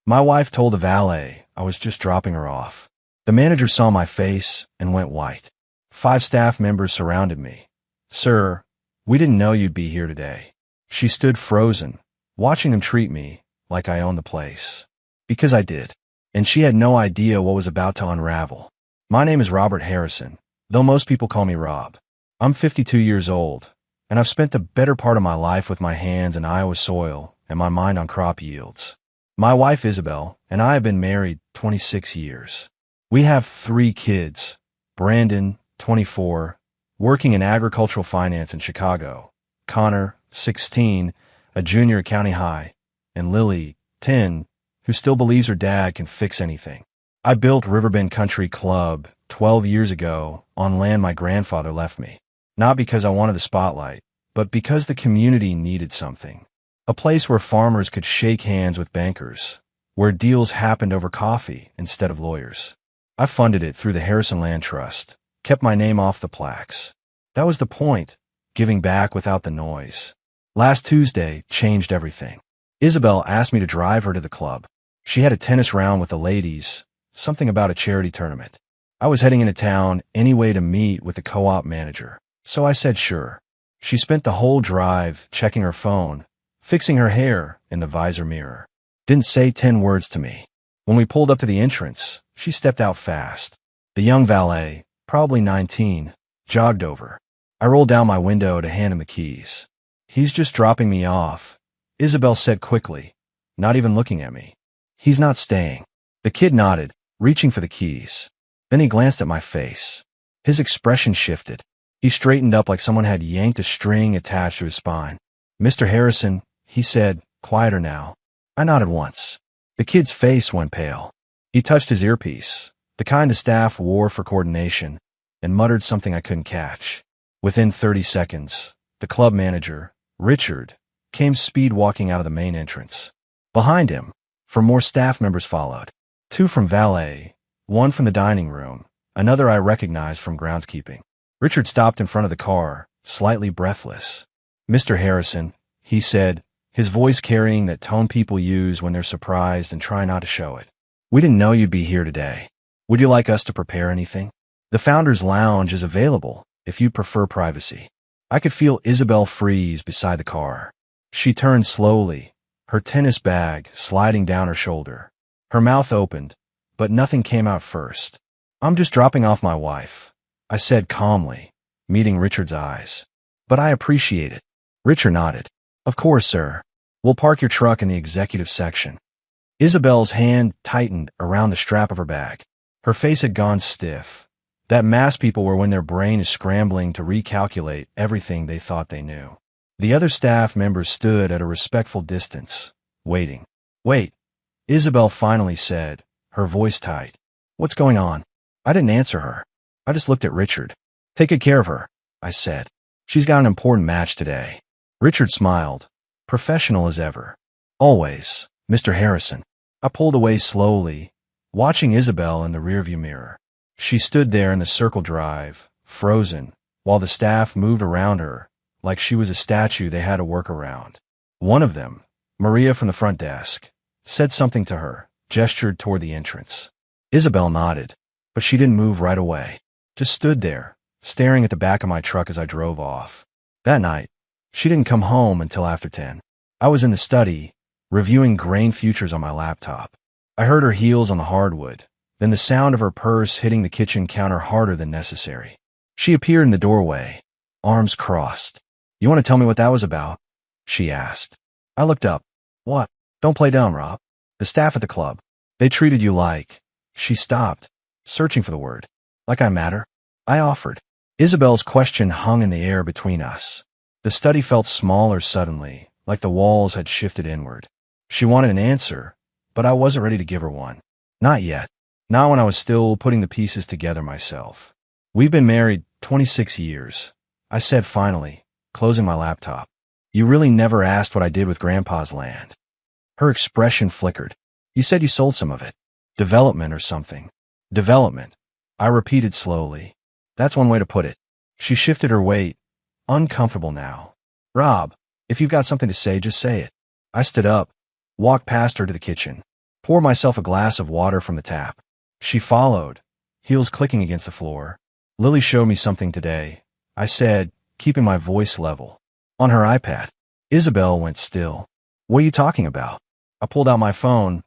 My wife told the valet I was just dropping her off. The manager saw my face and went white. 5 staff members surrounded me. Sir, we didn't know you'd be here today. She stood frozen, watching them treat me like I owned the place. Because I did. And she had no idea what was about to unravel. My name is Robert Harrison, though most people call me Rob. I'm 52 years old, and I've spent the better part of my life with my hands in Iowa soil and my mind on crop yields. My wife Isabel and I have been married 26 years. We have 3 kids, Brandon, 24, working in agricultural finance in Chicago, Connor, 16, a junior at County High, and Lily, 10, who still believes her dad can fix anything. I built Riverbend Country Club 12 years ago on land my grandfather left me, not because I wanted the spotlight, but because the community needed something. A place where farmers could shake hands with bankers, where deals happened over coffee instead of lawyers. I funded it through the Harrison Land Trust, kept my name off the plaques. That was the point, giving back without the noise. Last Tuesday changed everything. Isabel asked me to drive her to the club. She had a tennis round with the ladies, something about a charity tournament. I was heading into town anyway to meet with the co-op manager, so I said sure. She spent the whole drive checking her phone, fixing her hair in the visor mirror. Didn't say 10 words to me. When we pulled up to the entrance, she stepped out fast. The young valet, probably 19, jogged over. I rolled down my window to hand him the keys. He's just dropping me off, Isabel said quickly, not even looking at me. He's not staying. The kid nodded, reaching for the keys. Then he glanced at my face. His expression shifted. He straightened up like someone had yanked a string attached to his spine. Mr. Harrison, he said, quieter now. I nodded once. The kid's face went pale. He touched his earpiece, the kind the staff wore for coordination, and muttered something I couldn't catch. Within 30 seconds, the club manager, Richard, came speed walking out of the main entrance. Behind him, 4 more staff members followed. 2 from valet, 1 from the dining room, another I recognized from groundskeeping. Richard stopped in front of the car, slightly breathless. Mr. Harrison, he said, his voice carrying that tone people use when they're surprised and try not to show it. We didn't know you'd be here today. Would you like us to prepare anything? The Founders Lounge is available if you prefer privacy. I could feel Isabel freeze beside the car. She turned slowly, her tennis bag sliding down her shoulder. Her mouth opened, but nothing came out first. I'm just dropping off my wife, I said calmly, meeting Richard's eyes. But I appreciate it. Richard nodded. Of course, sir. We'll park your truck in the executive section. Isabel's hand tightened around the strap of her bag. Her face had gone stiff. That mass people were when their brain is scrambling to recalculate everything they thought they knew. The other staff members stood at a respectful distance, waiting. Wait, Isabel finally said, her voice tight. What's going on? I didn't answer her. I just looked at Richard. Take good care of her, I said. She's got an important match today. Richard smiled, professional as ever. Always, Mr. Harrison. I pulled away slowly, watching Isabel in the rearview mirror. She stood there in the circle drive, frozen, while the staff moved around her, like she was a statue they had to work around. One of them, Maria from the front desk, said something to her, gestured toward the entrance. Isabel nodded, but she didn't move right away. Just stood there, staring at the back of my truck as I drove off. That night, she didn't come home until after 10. I was in the study, reviewing grain futures on my laptop. I heard her heels on the hardwood, then the sound of her purse hitting the kitchen counter harder than necessary. She appeared in the doorway, arms crossed. You want to tell me what that was about? She asked. I looked up. What? Don't play dumb, Rob. The staff at the club. They treated you like... She stopped, searching for the word. Like I matter? I offered. Isabel's question hung in the air between us. The study felt smaller suddenly, like the walls had shifted inward. She wanted an answer, but I wasn't ready to give her one. Not yet. Not when I was still putting the pieces together myself. We've been married 26 years, I said finally, closing my laptop. You really never asked what I did with Grandpa's land. Her expression flickered. You said you sold some of it. Development or something. Development. I repeated slowly. That's one way to put it. She shifted her weight, uncomfortable now. Rob, if you've got something to say, just say it. I stood up, walked past her to the kitchen, Pour myself a glass of water from the tap. She followed, heels clicking against the floor. Lily showed me something today, I said, keeping my voice level. On her iPad. Isabel went still. What are you talking about? I pulled out my phone,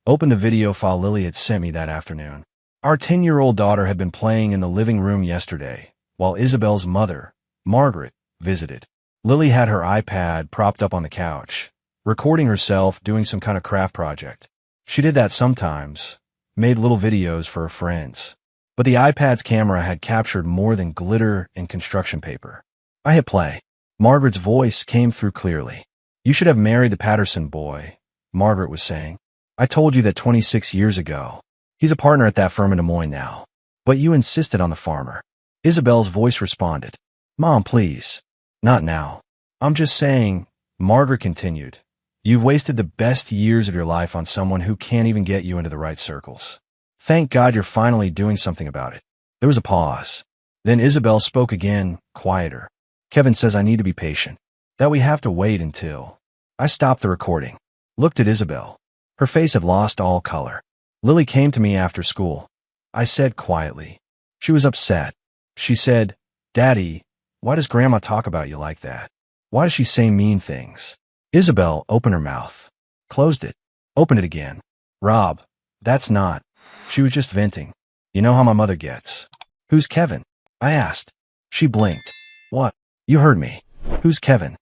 opened the video file Lily had sent me that afternoon. Our 10-year-old daughter had been playing in the living room yesterday, while Isabel's mother, Margaret, visited. Lily had her iPad propped up on the couch, recording herself doing some kind of craft project. She did that sometimes, made little videos for her friends. But the iPad's camera had captured more than glitter and construction paper. I hit play. Margaret's voice came through clearly. You should have married the Patterson boy, Margaret was saying. I told you that 26 years ago. He's a partner at that firm in Des Moines now. But you insisted on the farmer. Isabel's voice responded. Mom, please. Not now. I'm just saying, Margaret continued. You've wasted the best years of your life on someone who can't even get you into the right circles. Thank God you're finally doing something about it. There was a pause. Then Isabel spoke again, quieter. Kevin says I need to be patient. That we have to wait until. I stopped the recording. Looked at Isabel. Her face had lost all color. Lily came to me after school. I said quietly. She was upset. She said, Daddy, why does Grandma talk about you like that? Why does she say mean things? Isabel opened her mouth. Closed it. Opened it again. Rob, that's not. She was just venting. You know how my mother gets. Who's Kevin? I asked. She blinked. What? You heard me. Who's Kevin?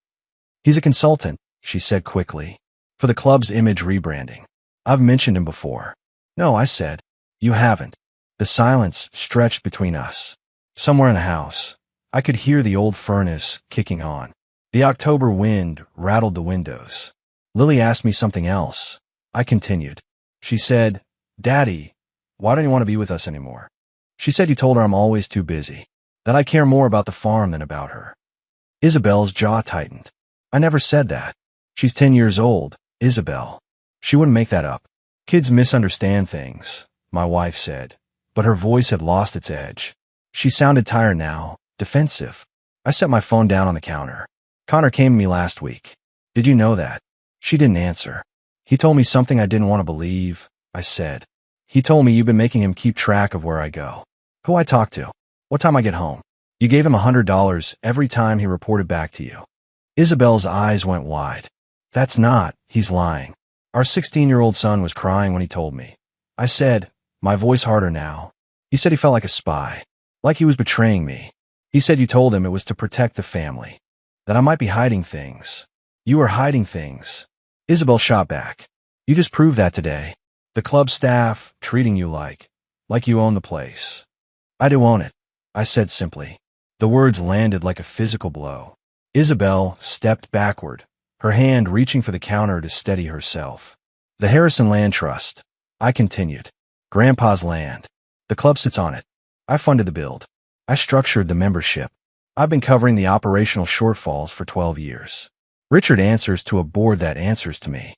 He's a consultant, she said quickly. For the club's image rebranding. I've mentioned him before. No, I said. You haven't. The silence stretched between us. Somewhere in the house, I could hear the old furnace kicking on. The October wind rattled the windows. Lily asked me something else. I continued. She said, Daddy, why don't you want to be with us anymore? She said you told her I'm always too busy, that I care more about the farm than about her. Isabel's jaw tightened. I never said that. She's 10 years old, Isabel. She wouldn't make that up. Kids misunderstand things, my wife said, but her voice had lost its edge. She sounded tired now, defensive. I set my phone down on the counter. Connor came to me last week. Did you know that? She didn't answer. He told me something I didn't want to believe, I said. He told me you've been making him keep track of where I go, who I talk to, what time I get home. You gave him $100 every time he reported back to you. Isabel's eyes went wide. That's not, he's lying. Our 16-year-old son was crying when he told me. I said, my voice harder now. He said he felt like a spy, like he was betraying me. He said you told him it was to protect the family, that I might be hiding things. You were hiding things. Isabel shot back. You just proved that today. The club staff treating you like you own the place. I do own it, I said simply. The words landed like a physical blow. Isabel stepped backward, her hand reaching for the counter to steady herself. The Harrison Land Trust, I continued. Grandpa's land. The club sits on it. I funded the build. I structured the membership. I've been covering the operational shortfalls for 12 years. Richard answers to a board that answers to me.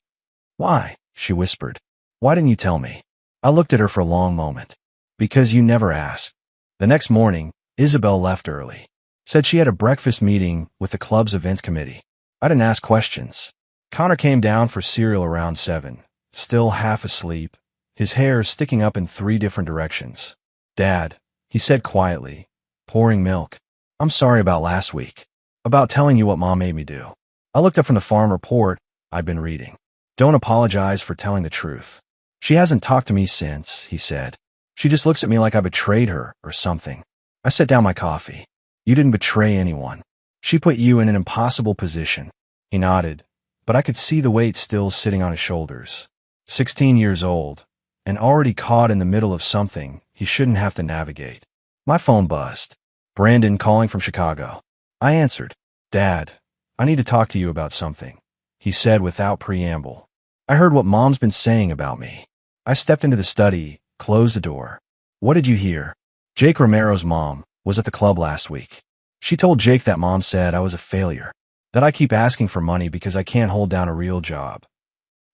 Why? She whispered. Why didn't you tell me? I looked at her for a long moment. Because you never asked. The next morning, Isabel left early. Said she had a breakfast meeting with the club's events committee. I didn't ask questions. Connor came down for cereal around 7, still half asleep, his hair sticking up in 3 different directions. Dad, he said quietly, pouring milk. I'm sorry about last week. About telling you what Mom made me do. I looked up from the farm report I'd been reading. Don't apologize for telling the truth. She hasn't talked to me since, he said. She just looks at me like I betrayed her or something. I set down my coffee. You didn't betray anyone. She put you in an impossible position. He nodded, but I could see the weight still sitting on his shoulders. 16 years old, and already caught in the middle of something he shouldn't have to navigate. My phone buzzed. Brandon calling from Chicago. I answered. Dad, I need to talk to you about something, he said without preamble. I heard what Mom's been saying about me. I stepped into the study, closed the door. What did you hear? Jake Romero's mom was at the club last week. She told Jake that Mom said I was a failure, that I keep asking for money because I can't hold down a real job.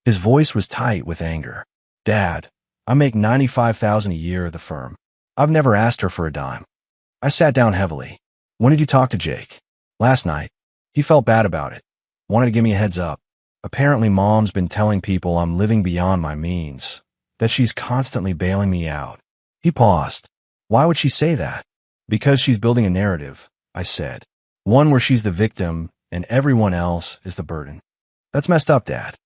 His voice was tight with anger. Dad, I make $95,000 a year at the firm. I've never asked her for a dime. I sat down heavily. When did you talk to Jake? Last night. He felt bad about it. Wanted to give me a heads up. Apparently, Mom's been telling people I'm living beyond my means, that she's constantly bailing me out. He paused. Why would she say that? Because she's building a narrative, I said. One where she's the victim and everyone else is the burden. That's messed up, Dad.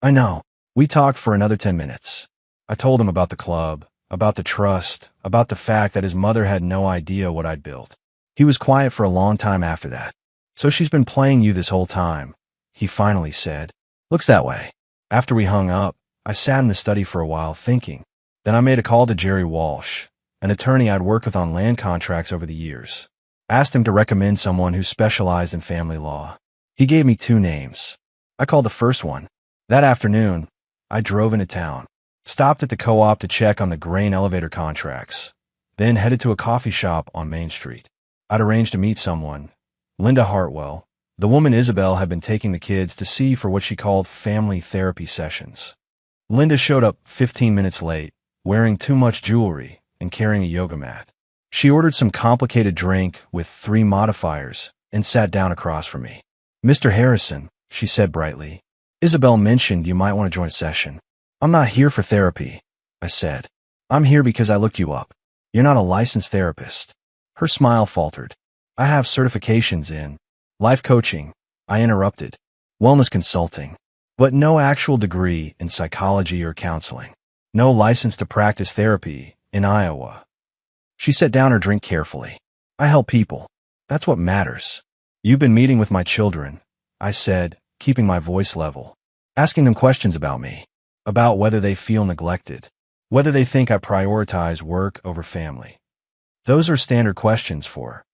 I know. We talked for another 10 minutes. I told him about the club, about the trust, about the fact that his mother had no idea what I'd built. He was quiet for a long time after that. So she's been playing you this whole time, he finally said. Looks that way. After we hung up, I sat in the study for a while thinking. Then I made a call to Jerry Walsh, an attorney I'd worked with on land contracts over the years. Asked him to recommend someone who specialized in family law. He gave me 2 names. I called the first one. That afternoon, I drove into town, stopped at the co-op to check on the grain elevator contracts, then headed to a coffee shop on Main Street. I'd arranged to meet someone, Linda Hartwell. The woman Isabel had been taking the kids to see for what she called family therapy sessions. Linda showed up 15 minutes late, wearing too much jewelry and carrying a yoga mat. She ordered some complicated drink with 3 modifiers and sat down across from me. Mr. Harrison, she said brightly, Isabel mentioned you might want to join a session. I'm not here for therapy, I said. I'm here because I looked you up. You're not a licensed therapist. Her smile faltered. I have certifications in life coaching, I interrupted, wellness consulting, but no actual degree in psychology or counseling. No license to practice therapy in Iowa. She set down her drink carefully. I help people. That's what matters. You've been meeting with my children, I said, keeping my voice level, asking them questions about me, about whether they feel neglected, whether they think I prioritize work over family. Those are standard questions for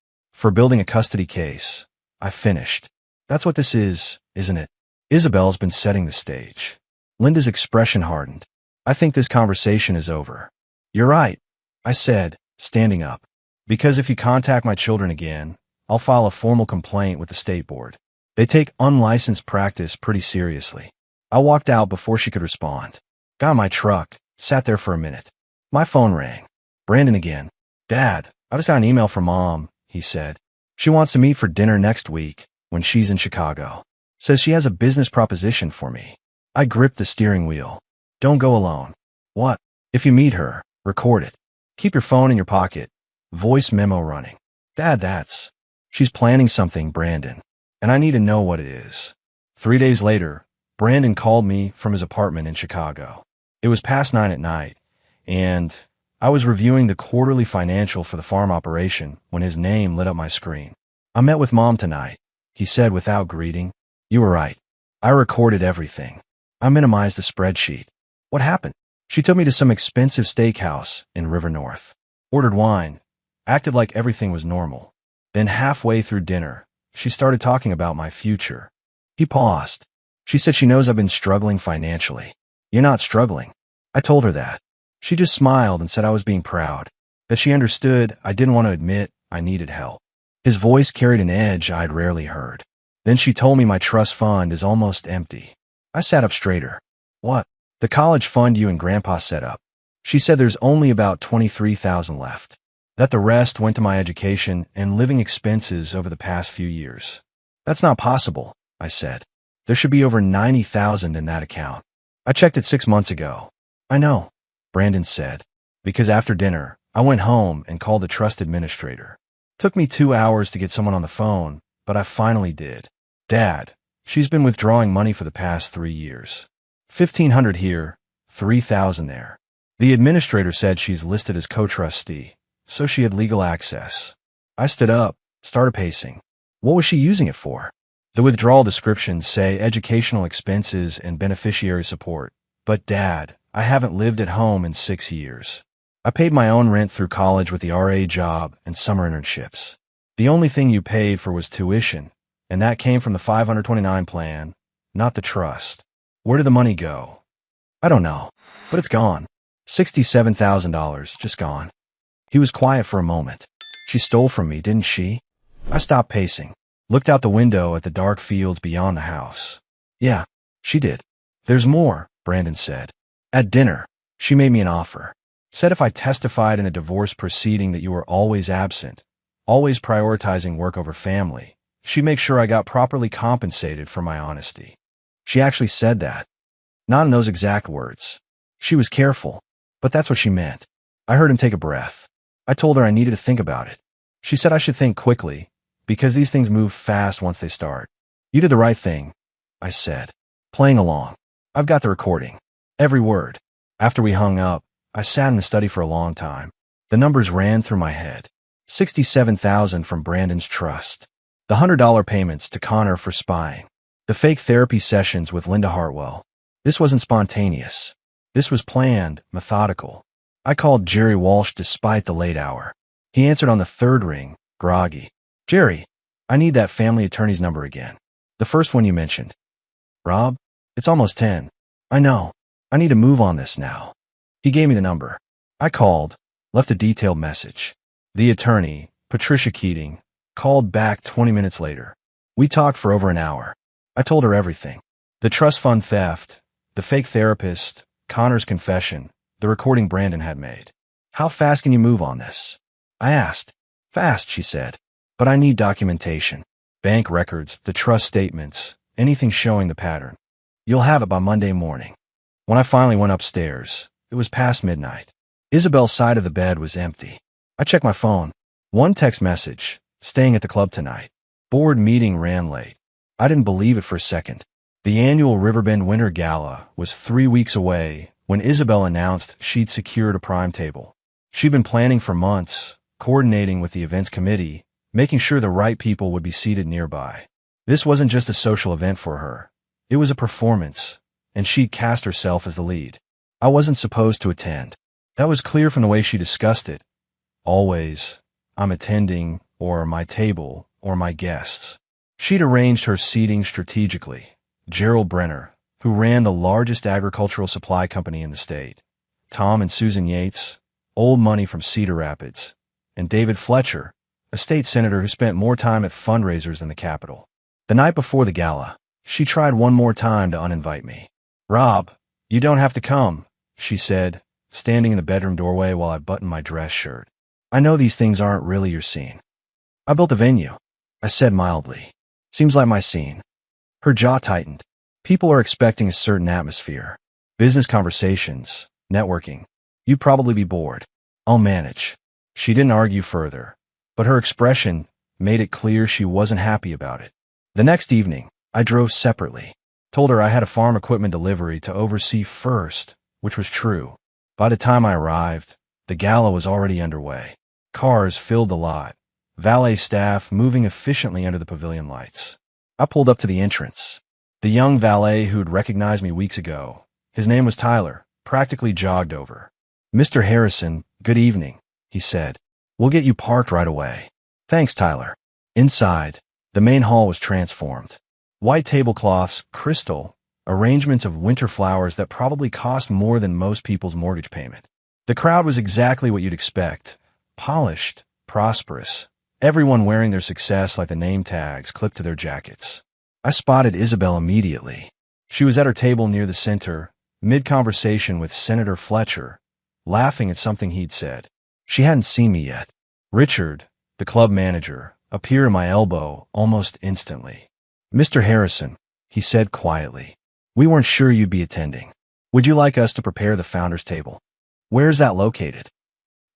building a custody case. I finished. That's what this is, isn't it? Isabel's been setting the stage. Linda's expression hardened. I think this conversation is over. You're right, I said, standing up. Because if you contact my children again, I'll file a formal complaint with the state board. They take unlicensed practice pretty seriously. I walked out before she could respond. Got in my truck, sat there for a minute. My phone rang. Brandon again. Dad, I just got an email from Mom, he said. She wants to meet for dinner next week when she's in Chicago. Says she has a business proposition for me. I gripped the steering wheel. Don't go alone. What? If you meet her, record it. Keep your phone in your pocket. Voice memo running. Dad, she's planning something, Brandon, and I need to know what it is. 3 days later, Brandon called me from his apartment in Chicago. It was past 9 at night, and I was reviewing the quarterly financial for the farm operation when his name lit up my screen. I met with Mom tonight, he said without greeting. You were right. I recorded everything. I minimized the spreadsheet. What happened? She took me to some expensive steakhouse in River North. Ordered wine. Acted like everything was normal. Then halfway through dinner, she started talking about my future. He paused. She said she knows I've been struggling financially. You're not struggling. I told her that. She just smiled and said I was being proud, that she understood I didn't want to admit I needed help. His voice carried an edge I'd rarely heard. Then she told me my trust fund is almost empty. I sat up straighter. What? The college fund you and Grandpa set up. She said there's only about $23,000 left. That the rest went to my education and living expenses over the past few years. That's not possible, I said. There should be over $90,000 in that account. I checked it 6 months ago. I know, Brandon said, because after dinner, I went home and called the trust administrator. Took me 2 hours to get someone on the phone, but I finally did. Dad, she's been withdrawing money for the past 3 years. $1,500 here, $3,000 there. The administrator said she's listed as co-trustee, so she had legal access. I stood up, started pacing. What was she using it for? The withdrawal descriptions say educational expenses and beneficiary support. But Dad, I haven't lived at home in 6 years. I paid my own rent through college with the RA job and summer internships. The only thing you paid for was tuition, and that came from the 529 plan, not the trust. Where did the money go? I don't know, but it's gone. $67,000, just gone. He was quiet for a moment. She stole from me, didn't she? I stopped pacing, looked out the window at the dark fields beyond the house. Yeah, she did. There's more, Brandon said. At dinner, she made me an offer. Said if I testified in a divorce proceeding that you were always absent, always prioritizing work over family, she'd make sure I got properly compensated for my honesty. She actually said that. Not in those exact words. She was careful, but that's what she meant. I heard him take a breath. I told her I needed to think about it. She said I should think quickly, because these things move fast once they start. You did the right thing, I said, playing along. I've got the recording. Every word. After we hung up, I sat in the study for a long time. The numbers ran through my head. $67,000 from Brandon's trust. The $100 payments to Connor for spying. The fake therapy sessions with Linda Hartwell. This wasn't spontaneous. This was planned, methodical. I called Jerry Walsh despite the late hour. He answered on the third ring, groggy. Jerry, I need that family attorney's number again. The first one you mentioned. Rob, it's almost 10. I know. I need to move on this now. He gave me the number. I called, left a detailed message. The attorney, Patricia Keating, called back 20 minutes later. We talked for over an hour. I told her everything. The trust fund theft, the fake therapist, Connor's confession, the recording Brandon had made. How fast can you move on this? I asked. Fast, she said. But I need documentation. Bank records, the trust statements, anything showing the pattern. You'll have it by Monday morning. When I finally went upstairs, it was past midnight. Isabel's side of the bed was empty. I checked my phone. One text message, staying at the club tonight. Board meeting ran late. I didn't believe it for a second. The annual Riverbend Winter Gala was 3 weeks away when Isabel announced she'd secured a prime table. She'd been planning for months, coordinating with the events committee, making sure the right people would be seated nearby. This wasn't just a social event for her. It was a performance, and she'd cast herself as the lead. I wasn't supposed to attend. That was clear from the way she discussed it. Always, I'm attending, or my table, or my guests. She'd arranged her seating strategically. Gerald Brenner, who ran the largest agricultural supply company in the state, Tom and Susan Yates, old money from Cedar Rapids, and David Fletcher, a state senator who spent more time at fundraisers than the Capitol. The night before the gala, she tried one more time to uninvite me. Rob, you don't have to come, she said, standing in the bedroom doorway while I buttoned my dress shirt. I know these things aren't really your scene. I built the venue, I said mildly. Seems like my scene. Her jaw tightened. People are expecting a certain atmosphere. Business conversations, networking. You'd probably be bored. I'll manage. She didn't argue further, but her expression made it clear she wasn't happy about it. The next evening, I drove separately. Told her I had a farm equipment delivery to oversee first, which was true. By the time I arrived, the gala was already underway. Cars filled the lot. Valet staff moving efficiently under the pavilion lights. I pulled up to the entrance. The young valet who'd recognized me weeks ago, his name was Tyler, practically jogged over. Mr. Harrison, good evening, he said. We'll get you parked right away. Thanks, Tyler. Inside, the main hall was transformed. White tablecloths, crystal, arrangements of winter flowers that probably cost more than most people's mortgage payment. The crowd was exactly what you'd expect. Polished, prosperous, everyone wearing their success like the name tags clipped to their jackets. I spotted Isabel immediately. She was at her table near the center, mid-conversation with Senator Fletcher, laughing at something he'd said. She hadn't seen me yet. Richard, the club manager, appeared at my elbow almost instantly. Mr. Harrison, he said quietly, we weren't sure you'd be attending. Would you like us to prepare the founder's table? Where's that located?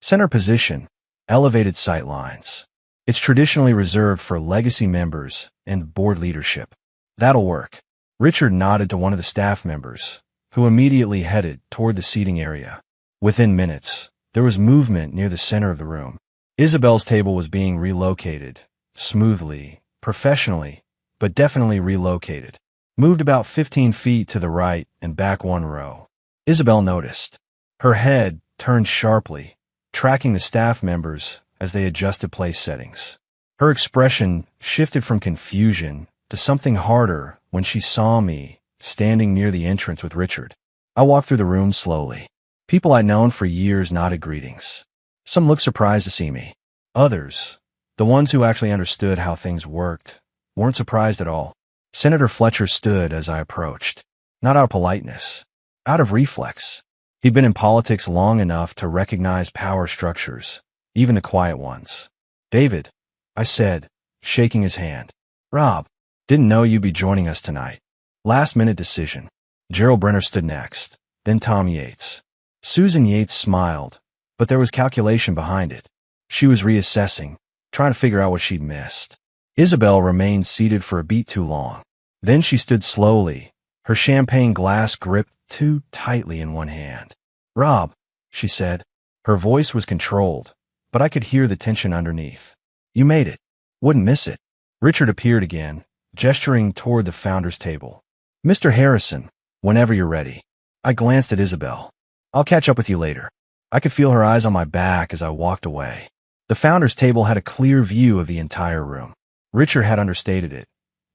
Center position, elevated sight lines. It's traditionally reserved for legacy members and board leadership. That'll work. Richard nodded to one of the staff members, who immediately headed toward the seating area. Within minutes, there was movement near the center of the room. Isabel's table was being relocated, smoothly, professionally, but definitely relocated. Moved about 15 feet to the right and back one row. Isabel noticed. Her head turned sharply, tracking the staff members as they adjusted place settings. Her expression shifted from confusion to something harder when she saw me standing near the entrance with Richard. I walked through the room slowly. People I'd known for years nodded greetings. Some looked surprised to see me. Others, the ones who actually understood how things worked, weren't surprised at all. Senator Fletcher stood as I approached, not out of politeness, out of reflex. He'd been in politics long enough to recognize power structures, even the quiet ones. David, I said, shaking his hand. Rob, didn't know you'd be joining us tonight. Last-minute decision. Gerald Brenner stood next, then Tom Yates. Susan Yates smiled, but there was calculation behind it. She was reassessing, trying to figure out what she'd missed. Isabel remained seated for a beat too long. Then she stood slowly, her champagne glass gripped too tightly in one hand. "Rob," she said. Her voice was controlled, but I could hear the tension underneath. "You made it. Wouldn't miss it." Richard appeared again, gesturing toward the founder's table. "Mr. Harrison, whenever you're ready." I glanced at Isabel. "I'll catch up with you later." I could feel her eyes on my back as I walked away. The founder's table had a clear view of the entire room. Richard had understated it.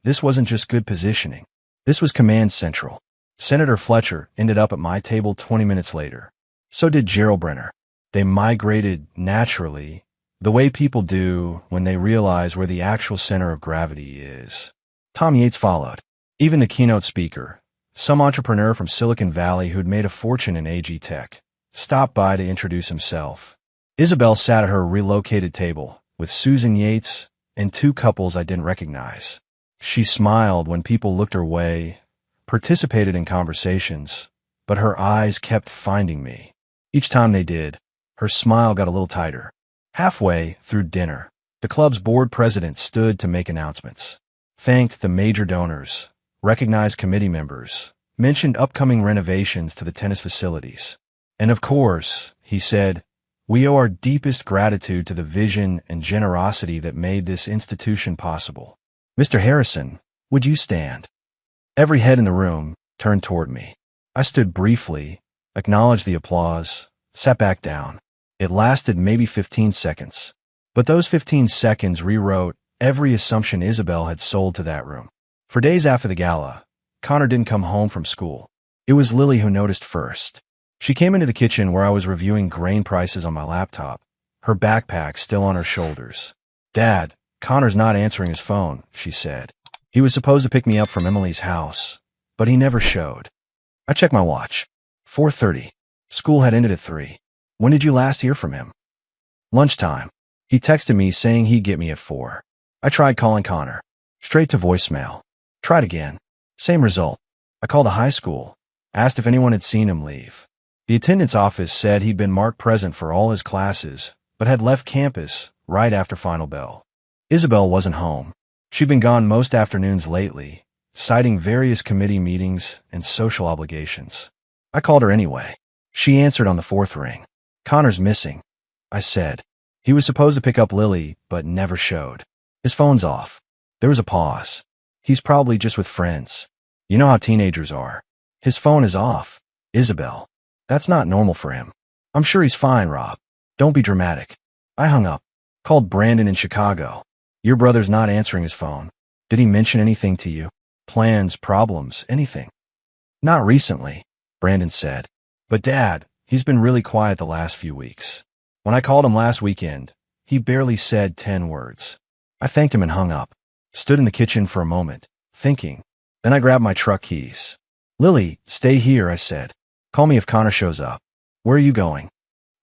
This wasn't just good positioning. This was command central. Senator Fletcher ended up at my table 20 minutes later. So did Gerald Brenner. They migrated naturally, the way people do when they realize where the actual center of gravity is. Tom Yates followed. Even the keynote speaker, some entrepreneur from Silicon Valley who'd made a fortune in AG tech, stopped by to introduce himself. Isabel sat at her relocated table, with Susan Yates and two couples I didn't recognize. She smiled when people looked her way, participated in conversations, but her eyes kept finding me. Each time they did, her smile got a little tighter. Halfway through dinner, the club's board president stood to make announcements, thanked the major donors, recognized committee members, mentioned upcoming renovations to the tennis facilities. And of course, he said, "We owe our deepest gratitude to the vision and generosity that made this institution possible." "Mr. Harrison, would you stand?" Every head in the room turned toward me. I stood briefly, acknowledged the applause, sat back down. It lasted maybe 15 seconds. But those 15 seconds rewrote every assumption Isabel had sold to that room. For days after the gala, Connor didn't come home from school. It was Lily who noticed first. She came into the kitchen where I was reviewing grain prices on my laptop, her backpack still on her shoulders. "Dad, Connor's not answering his phone," she said. "He was supposed to pick me up from Emily's house, but he never showed." I checked my watch. 4:30. School had ended at 3. "When did you last hear from him?" "Lunchtime. He texted me saying he'd get me at 4. I tried calling Connor. Straight to voicemail. Tried again. Same result. I called the high school. Asked if anyone had seen him leave. The attendance office said he'd been marked present for all his classes, but had left campus right after final bell. Isabel wasn't home. She'd been gone most afternoons lately, citing various committee meetings and social obligations. I called her anyway. She answered on the 4th ring. "Connor's missing," I said. "He was supposed to pick up Lily, but never showed. His phone's off." There was a pause. "He's probably just with friends. You know how teenagers are. His phone is off." "Isabel, that's not normal for him." "I'm sure he's fine, Rob. Don't be dramatic." I hung up. Called Brandon in Chicago. "Your brother's not answering his phone. Did he mention anything to you? Plans, problems, anything?" "Not recently," Brandon said. "But Dad, he's been really quiet the last few weeks. When I called him last weekend, he barely said 10 words. I thanked him and hung up. Stood in the kitchen for a moment, thinking. Then I grabbed my truck keys. "Lily, stay here," I said. "Call me if Connor shows up." "Where are you going?"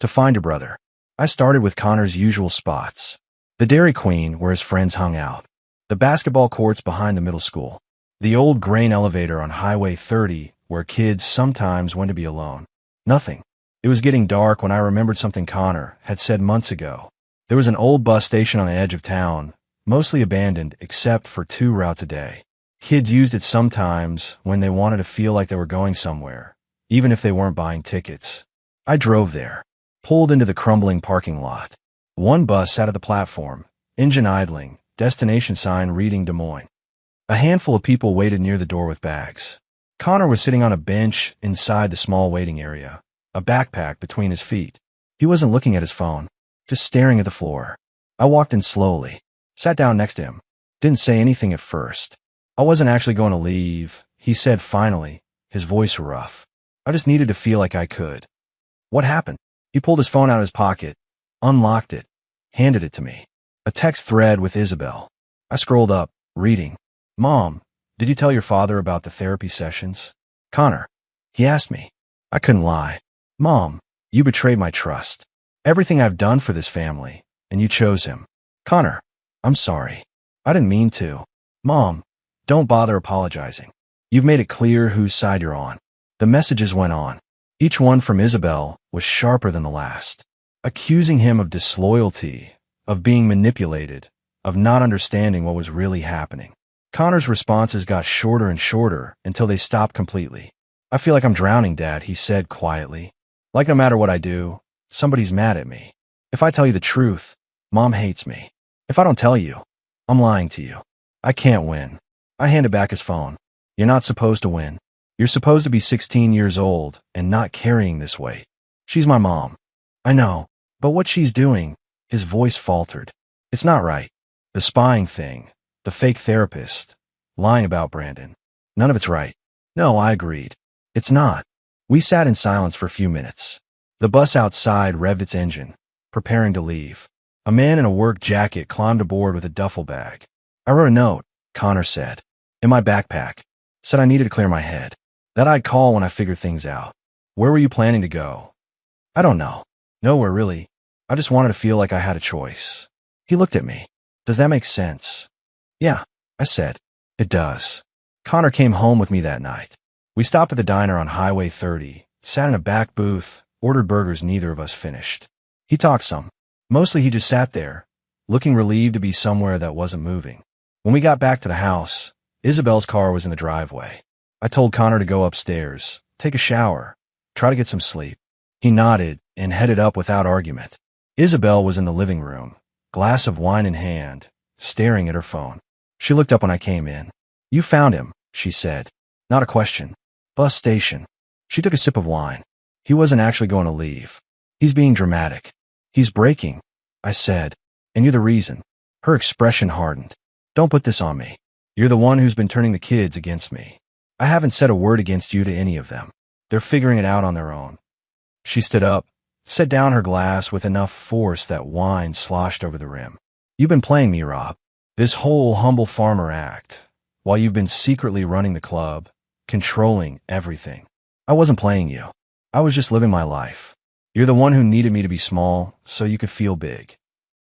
"To find your brother." I started with Connor's usual spots. The Dairy Queen, where his friends hung out. The basketball courts behind the middle school. The old grain elevator on Highway 30, where kids sometimes went to be alone. Nothing. It was getting dark when I remembered something Connor had said months ago. There was an old bus station on the edge of town, mostly abandoned except for 2 routes a day. Kids used it sometimes when they wanted to feel like they were going somewhere, even if they weren't buying tickets. I drove there, pulled into the crumbling parking lot. One bus sat at the platform, engine idling, destination sign reading Des Moines. A handful of people waited near the door with bags. Connor was sitting on a bench inside the small waiting area, a backpack between his feet. He wasn't looking at his phone, just staring at the floor. I walked in slowly, sat down next to him. Didn't say anything at first. "I wasn't actually going to leave," he said finally, his voice rough. "I just needed to feel like I could." "What happened?" He pulled his phone out of his pocket, unlocked it, handed it to me. A text thread with Isabel. I scrolled up, reading. "Mom, did you tell your father about the therapy sessions?" "Connor." He asked me. I couldn't lie. "Mom, you betrayed my trust. Everything I've done for this family, and you chose him." "Connor, I'm sorry. I didn't mean to." "Mom, don't bother apologizing. You've made it clear whose side you're on. The messages went on. Each one from Isabel was sharper than the last, accusing him of disloyalty, of being manipulated, of not understanding what was really happening. Connor's responses got shorter and shorter until they stopped completely. I feel like I'm drowning, Dad, he said quietly. Like no matter what I do, somebody's mad at me. If I tell you the truth, Mom hates me. If I don't tell you, I'm lying to you. I can't win. I handed back his phone. You're not supposed to win. You're supposed to be 16 years old and not carrying this weight. She's my mom. I know, but what she's doing, his voice faltered. It's not right. The spying thing, the fake therapist, lying about Brandon. None of it's right. No, I agreed. It's not. We sat in silence for a few minutes. The bus outside revved its engine, preparing to leave. A man in a work jacket climbed aboard with a duffel bag. I wrote a note, Connor said, in my backpack. Said I needed to clear my head. That I'd call when I figured things out. Where were you planning to go? I don't know. Nowhere, really. I just wanted to feel like I had a choice. He looked at me. Does that make sense? Yeah, I said. It does. Connor came home with me that night. We stopped at the diner on Highway 30, sat in a back booth, ordered burgers neither of us finished. He talked some. Mostly he just sat there, looking relieved to be somewhere that wasn't moving. When we got back to the house, Isabel's car was in the driveway. I told Connor to go upstairs, take a shower, try to get some sleep. He nodded and headed up without argument. Isabel was in the living room, glass of wine in hand, staring at her phone. She looked up when I came in. You found him, she said. Not a question. Bus station. She took a sip of wine. He wasn't actually going to leave. He's being dramatic. He's breaking, I said. And you're the reason. Her expression hardened. Don't put this on me. You're the one who's been turning the kids against me. I haven't said a word against you to any of them. They're figuring it out on their own. She stood up, set down her glass with enough force that wine sloshed over the rim. You've been playing me, Rob. This whole humble farmer act, while you've been secretly running the club, controlling everything. I wasn't playing you. I was just living my life. You're the one who needed me to be small so you could feel big.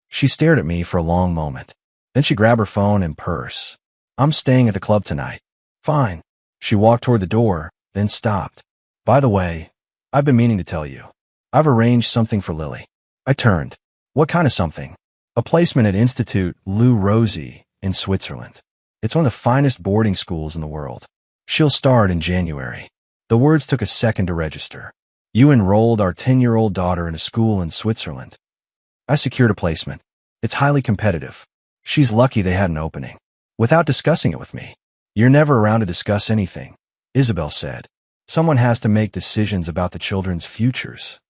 She stared at me for a long moment. Then she grabbed her phone and purse. I'm staying at the club tonight. Fine. She walked toward the door, then stopped. By the way, I've been meaning to tell you. I've arranged something for Lily. I turned. What kind of something? A placement at Institut Lou Rosie in Switzerland. It's one of the finest boarding schools in the world. She'll start in January. The words took a second to register. You enrolled our 10-year-old daughter in a school in Switzerland. I secured a placement. It's highly competitive. She's lucky they had an opening. Without discussing it with me. You're never around to discuss anything, Isabel said. Someone has to make decisions about the children's futures.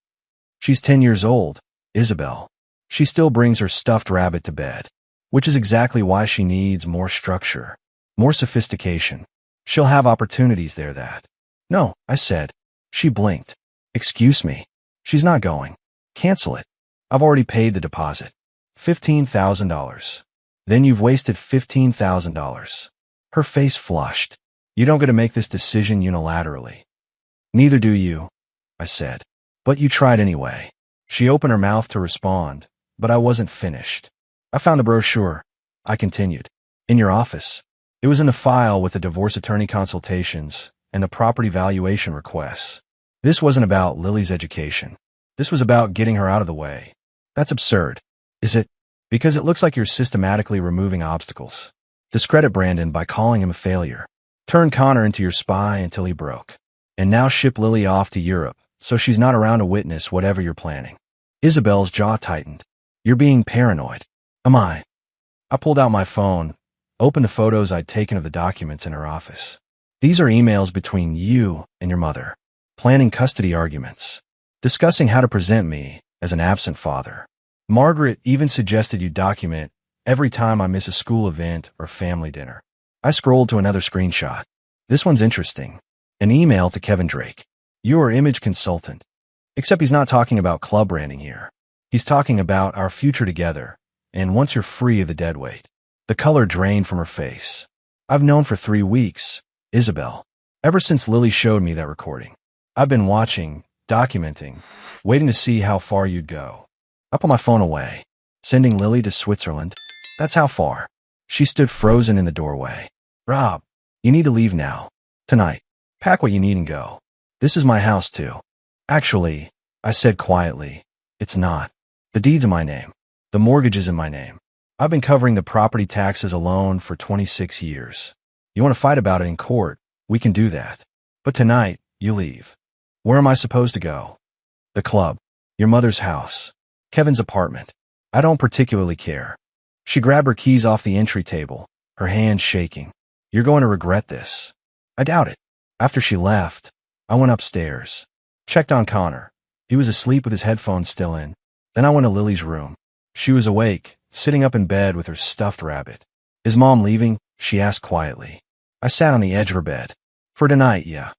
She's 10 years old, Isabel. She still brings her stuffed rabbit to bed, which is exactly why she needs more structure, more sophistication. She'll have opportunities there that. No, I said. She blinked. Excuse me. She's not going. Cancel it. I've already paid the deposit. $15,000. Then you've wasted $15,000. Her face flushed. You don't get to make this decision unilaterally. Neither do you, I said. But you tried anyway. She opened her mouth to respond, but I wasn't finished. I found the brochure. I continued. In your office. It was in the file with the divorce attorney consultations and the property valuation requests. This wasn't about Lily's education. This was about getting her out of the way. That's absurd. Is it? Because it looks like you're systematically removing obstacles. Discredit Brandon by calling him a failure. Turn Connor into your spy until he broke. And now ship Lily off to Europe, so she's not around to witness whatever you're planning. Isabel's jaw tightened. You're being paranoid. Am I? I pulled out my phone, opened the photos I'd taken of the documents in her office. These are emails between you and your mother, planning custody arguments, discussing how to present me as an absent father. Margaret even suggested you document every time I miss a school event or family dinner. I scrolled to another screenshot. This one's interesting. An email to Kevin Drake. You're image consultant. Except he's not talking about club branding here. He's talking about our future together, and once you're free of the deadweight. The color drained from her face. I've known for 3 weeks, Isabel. Ever since Lily showed me that recording. I've been watching, documenting, waiting to see how far you'd go. I put my phone away. Sending Lily to Switzerland? That's how far. She stood frozen in the doorway. Rob, you need to leave now. Tonight. Pack what you need and go. This is my house, too. Actually, I said quietly, it's not. The deed's in my name. The mortgage is in my name. I've been covering the property taxes alone for 26 years. You want to fight about it in court? We can do that. But tonight, you leave. Where am I supposed to go? The club. Your mother's house. Kevin's apartment. I don't particularly care. She grabbed her keys off the entry table, her hand shaking. You're going to regret this. I doubt it. After she left, I went upstairs. Checked on Connor. He was asleep with his headphones still in. Then I went to Lily's room. She was awake, sitting up in bed with her stuffed rabbit. Is Mom leaving? She asked quietly. I sat on the edge of her bed. For tonight, yeah.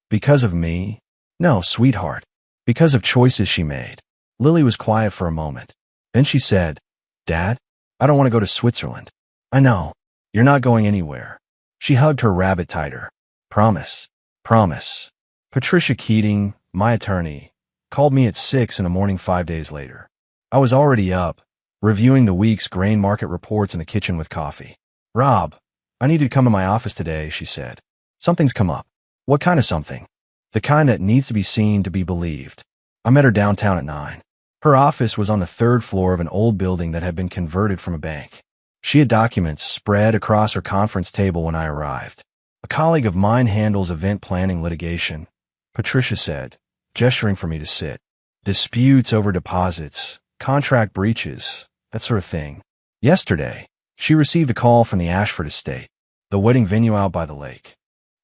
Because of me? No, sweetheart. Because of choices she made. Lily was quiet for a moment. Then she said, Dad, I don't want to go to Switzerland. I know. You're not going anywhere. She hugged her rabbit tighter. Promise. Promise. Patricia Keating, my attorney, called me at 6 in the morning 5 days later. I was already up, reviewing the week's grain market reports in the kitchen with coffee. Rob, I need you to come to my office today, she said. Something's come up. What kind of something? The kind that needs to be seen to be believed. I met her downtown at 9. Her office was on the 3rd floor of an old building that had been converted from a bank. She had documents spread across her conference table when I arrived. A colleague of mine handles event planning litigation, Patricia said, gesturing for me to sit. Disputes over deposits, contract breaches, that sort of thing. Yesterday, she received a call from the Ashford estate, the wedding venue out by the lake.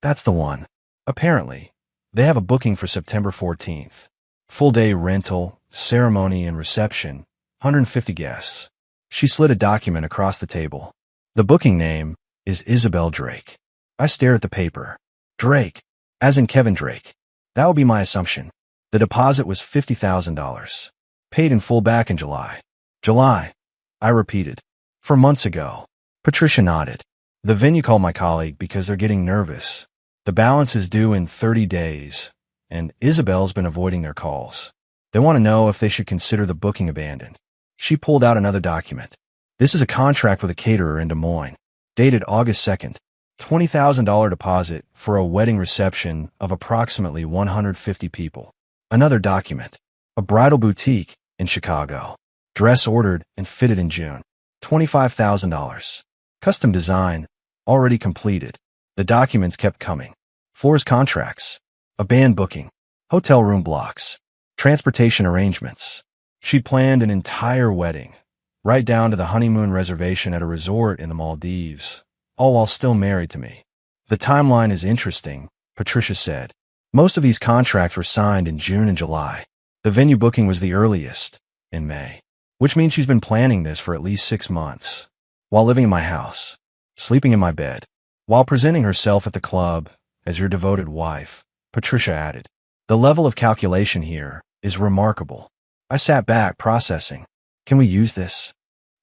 That's the one. Apparently, they have a booking for September 14th. Full-day rental, ceremony, and reception, 150 guests. She slid a document across the table. The booking name is Isabel Drake. I stare at the paper. Drake, as in Kevin Drake. That would be my assumption. The deposit was $50,000. Paid in full back in July. July, I repeated. For months ago. Patricia nodded. The venue called my colleague because they're getting nervous. The balance is due in 30 days, and Isabel's been avoiding their calls. They want to know if they should consider the booking abandoned. She pulled out another document. This is a contract with a caterer in Des Moines, dated August 2nd. $20,000 deposit for a wedding reception of approximately 150 people. Another document. A bridal boutique in Chicago. Dress ordered and fitted in June. $25,000. Custom design, already completed. The documents kept coming. Floors contracts. A band booking. Hotel room blocks. Transportation arrangements. She'd planned an entire wedding, right down to the honeymoon reservation at a resort in the Maldives, all while still married to me. The timeline is interesting, Patricia said. Most of these contracts were signed in June and July. The venue booking was the earliest, in May, which means she's been planning this for at least 6 months, while living in my house, sleeping in my bed, while presenting herself at the club as your devoted wife, Patricia added. The level of calculation here is remarkable. I sat back, processing. Can we use this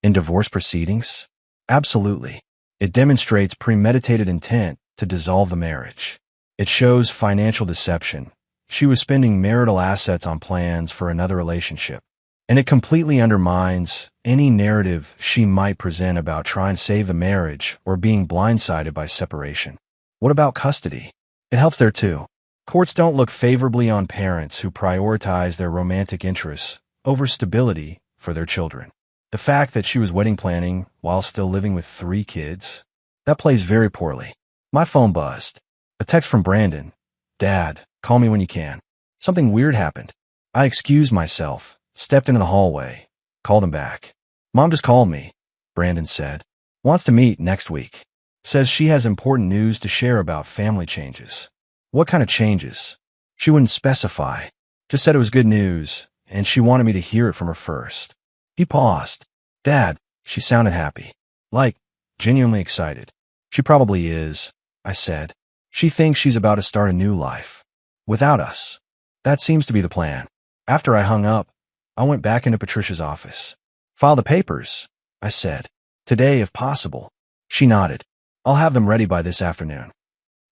in divorce proceedings? Absolutely. It demonstrates premeditated intent to dissolve the marriage. It shows financial deception. She was spending marital assets on plans for another relationship. And it completely undermines any narrative she might present about trying to save the marriage or being blindsided by separation. What about custody? It helps there too. Courts don't look favorably on parents who prioritize their romantic interests over stability for their children. The fact that she was wedding planning while still living with 3 kids, that plays very poorly. My phone buzzed. A text from Brandon. Dad, call me when you can. Something weird happened. I excused myself, stepped into the hallway, called him back. Mom just called me, Brandon said. Wants to meet next week. Says she has important news to share about family changes. What kind of changes? She wouldn't specify. Just said it was good news, and she wanted me to hear it from her first. He paused. Dad, she sounded happy. Like, genuinely excited. She probably is, I said. She thinks she's about to start a new life. Without us. That seems to be the plan. After I hung up, I went back into Patricia's office. File the papers, I said. Today, if possible. She nodded. I'll have them ready by this afternoon.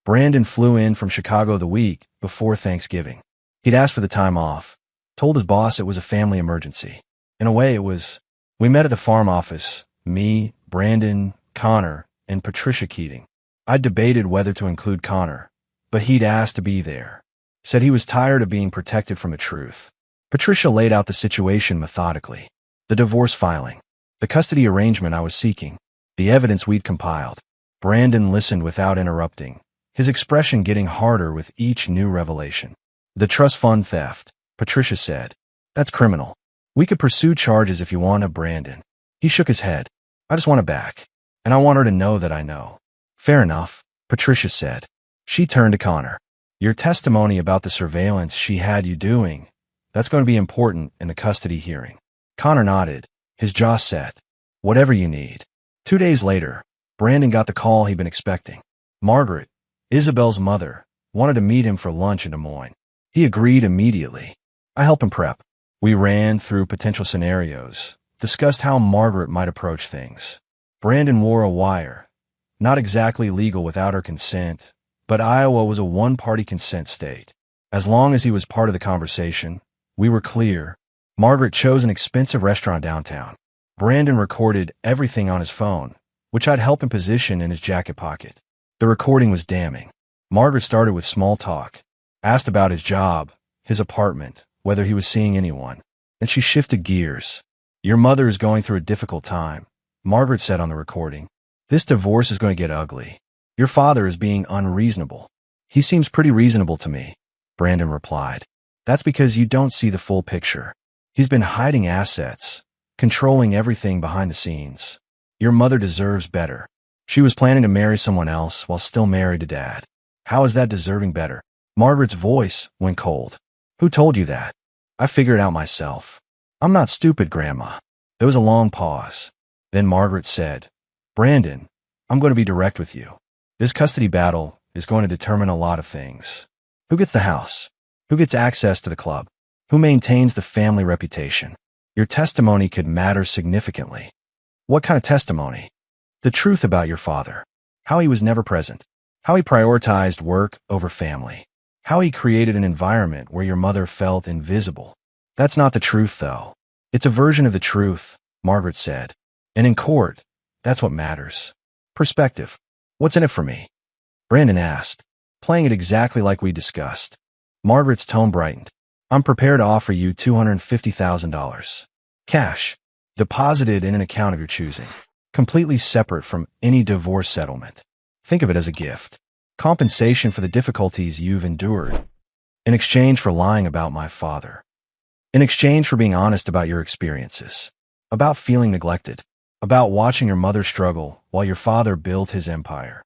Brandon flew in from Chicago the week before Thanksgiving. He'd asked for the time off, told his boss it was a family emergency. In a way, it was. We met at the farm office, me, Brandon, Connor, and Patricia Keating. I debated whether to include Connor, but he'd asked to be there. Said he was tired of being protected from the truth. Patricia laid out the situation methodically. The divorce filing, the custody arrangement I was seeking, the evidence we'd compiled. Brandon listened without interrupting, his expression getting harder with each new revelation. The trust fund theft, Patricia said. That's criminal. We could pursue charges if you want to, Brandon. He shook his head. I just want it back. And I want her to know that I know. Fair enough, Patricia said. She turned to Connor. Your testimony about the surveillance she had you doing, that's going to be important in the custody hearing. Connor nodded, his jaw set. Whatever you need. 2 days later, Brandon got the call he'd been expecting. Margaret, Isabel's mother, wanted to meet him for lunch in Des Moines. He agreed immediately. I helped him prep. We ran through potential scenarios, discussed how Margaret might approach things. Brandon wore a wire. Not exactly legal without her consent, but Iowa was a one-party consent state. As long as he was part of the conversation, we were clear. Margaret chose an expensive restaurant downtown. Brandon recorded everything on his phone, which I'd help him position in his jacket pocket. The recording was damning. Margaret started with small talk, asked about his job, his apartment, whether he was seeing anyone. Then she shifted gears. Your mother is going through a difficult time, Margaret said on the recording. This divorce is going to get ugly. Your father is being unreasonable. He seems pretty reasonable to me, Brandon replied. That's because you don't see the full picture. He's been hiding assets, controlling everything behind the scenes. Your mother deserves better. She was planning to marry someone else while still married to Dad. How is that deserving better? Margaret's voice went cold. Who told you that? I figured it out myself. I'm not stupid, Grandma. There was a long pause. Then Margaret said, Brandon, I'm going to be direct with you. This custody battle is going to determine a lot of things. Who gets the house? Who gets access to the club? Who maintains the family reputation? Your testimony could matter significantly. What kind of testimony? The truth about your father. How he was never present. How he prioritized work over family. How he created an environment where your mother felt invisible. That's not the truth, though. It's a version of the truth, Margaret said. And in court, that's what matters. Perspective. What's in it for me? Brandon asked, playing it exactly like we discussed. Margaret's tone brightened. I'm prepared to offer you $250,000. Cash. Deposited in an account of your choosing. Completely separate from any divorce settlement. Think of it as a gift. Compensation for the difficulties you've endured. In exchange for lying about my father. In exchange for being honest about your experiences. About feeling neglected. About watching your mother struggle while your father built his empire.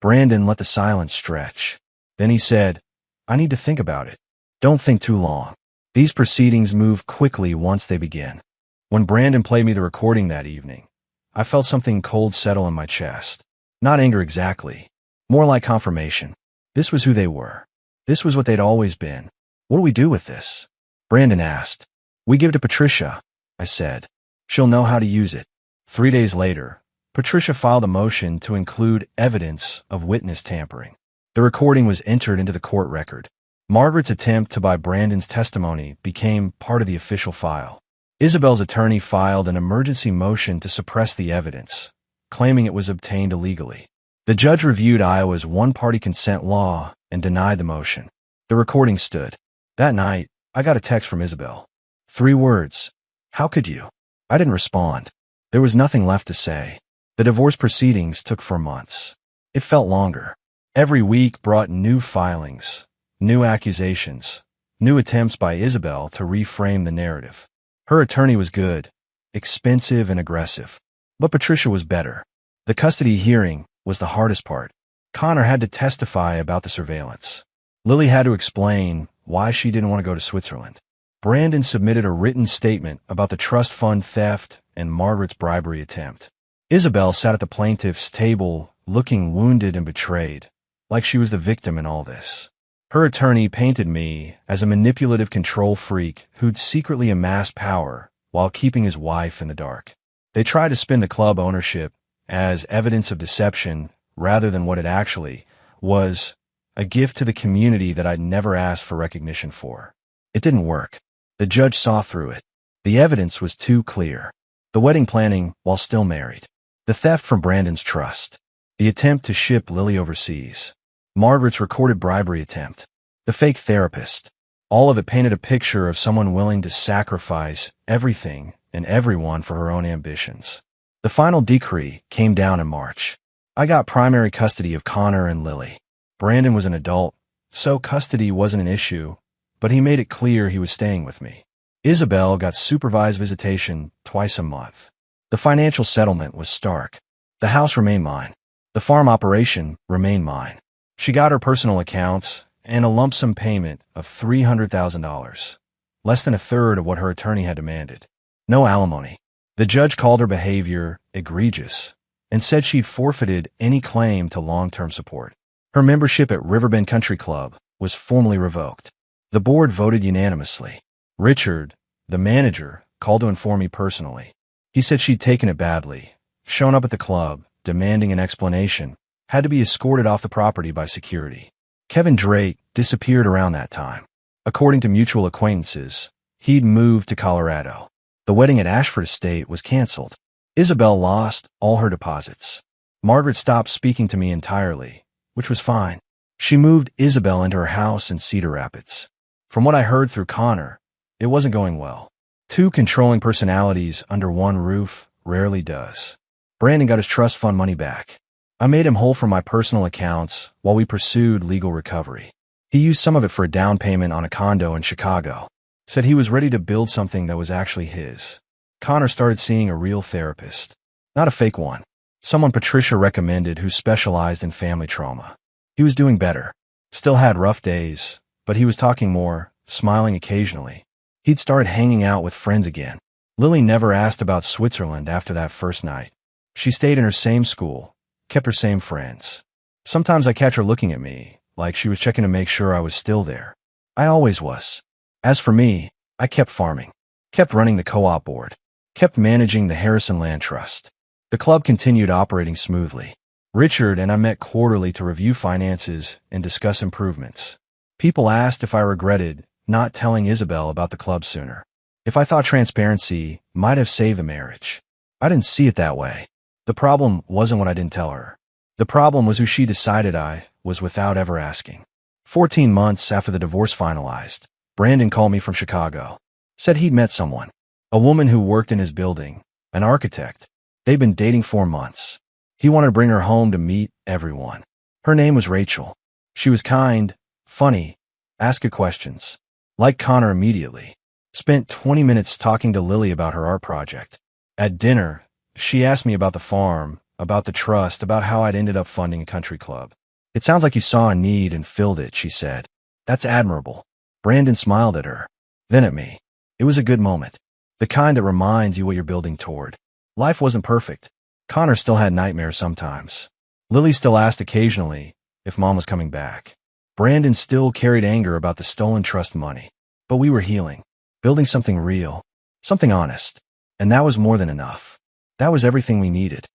Brandon let the silence stretch. Then he said, I need to think about it. Don't think too long. These proceedings move quickly once they begin. When Brandon played me the recording that evening, I felt something cold settle in my chest. Not anger exactly. More like confirmation. This was who they were. This was what they'd always been. What do we do with this? Brandon asked. We give it to Patricia, I said. She'll know how to use it. 3 days later, Patricia filed a motion to include evidence of witness tampering. The recording was entered into the court record. Margaret's attempt to buy Brandon's testimony became part of the official file. Isabel's attorney filed an emergency motion to suppress the evidence, claiming it was obtained illegally. The judge reviewed Iowa's one-party consent law and denied the motion. The recording stood. That night, I got a text from Isabel. 3 words. How could you? I didn't respond. There was nothing left to say. The divorce proceedings took 4 months. It felt longer. Every week brought new filings, new accusations, new attempts by Isabel to reframe the narrative. Her attorney was good, expensive and aggressive. But Patricia was better. The custody hearing was the hardest part. Connor had to testify about the surveillance. Lily had to explain why she didn't want to go to Switzerland. Brandon submitted a written statement about the trust fund theft and Margaret's bribery attempt. Isabel sat at the plaintiff's table, looking wounded and betrayed, like she was the victim in all this. Her attorney painted me as a manipulative control freak who'd secretly amassed power while keeping his wife in the dark. They tried to spin the club ownership as evidence of deception rather than what it actually was, a gift to the community that I'd never asked for recognition for. It didn't work. The judge saw through it. The evidence was too clear. The wedding planning while still married. The theft from Brandon's trust. The attempt to ship Lily overseas. Margaret's recorded bribery attempt. The fake therapist. All of it painted a picture of someone willing to sacrifice everything and everyone for her own ambitions. The final decree came down in March. I got primary custody of Connor and Lily. Brandon was an adult, so custody wasn't an issue, but he made it clear he was staying with me. Isabel got supervised visitation twice a month. The financial settlement was stark. The house remained mine. The farm operation remained mine. She got her personal accounts and a lump sum payment of $300,000, less than a third of what her attorney had demanded. No alimony. The judge called her behavior egregious and said she'd forfeited any claim to long-term support. Her membership at Riverbend Country Club was formally revoked. The board voted unanimously. Richard, the manager, called to inform me personally. He said she'd taken it badly, shown up at the club, demanding an explanation, had to be escorted off the property by security. Kevin Drake disappeared around that time. According to mutual acquaintances, he'd moved to Colorado. The wedding at Ashford Estate was canceled. Isabel lost all her deposits. Margaret stopped speaking to me entirely, which was fine. She moved Isabel into her house in Cedar Rapids. From what I heard through Connor, it wasn't going well. Two controlling personalities under one roof rarely does. Brandon got his trust fund money back. I made him whole from my personal accounts while we pursued legal recovery. He used some of it for a down payment on a condo in Chicago. Said he was ready to build something that was actually his. Connor started seeing a real therapist. Not a fake one. Someone Patricia recommended who specialized in family trauma. He was doing better. Still had rough days, but he was talking more, smiling occasionally. He'd started hanging out with friends again. Lily never asked about Switzerland after that first night. She stayed in her same school, kept her same friends. Sometimes I catch her looking at me, like she was checking to make sure I was still there. I always was. As for me, I kept farming, kept running the co-op board, kept managing the Harrison Land Trust. The club continued operating smoothly. Richard and I met quarterly to review finances and discuss improvements. People asked if I regretted not telling Isabel about the club sooner. If I thought transparency might have saved the marriage. I didn't see it that way. The problem wasn't what I didn't tell her. The problem was who she decided I was without ever asking. 14 months after the divorce finalized, Brandon called me from Chicago. Said he'd met someone. A woman who worked in his building, an architect. They'd been dating 4 months. He wanted to bring her home to meet everyone. Her name was Rachel. She was kind, funny, asked good questions. Liked Connor immediately. Spent 20 minutes talking to Lily about her art project. At dinner, she asked me about the farm, about the trust, about how I'd ended up funding a country club. It sounds like you saw a need and filled it, she said. That's admirable. Brandon smiled at her, then at me. It was a good moment. The kind that reminds you what you're building toward. Life wasn't perfect. Connor still had nightmares sometimes. Lily still asked occasionally if Mom was coming back. Brandon still carried anger about the stolen trust money. But we were healing, building something real, something honest. And that was more than enough. That was everything we needed.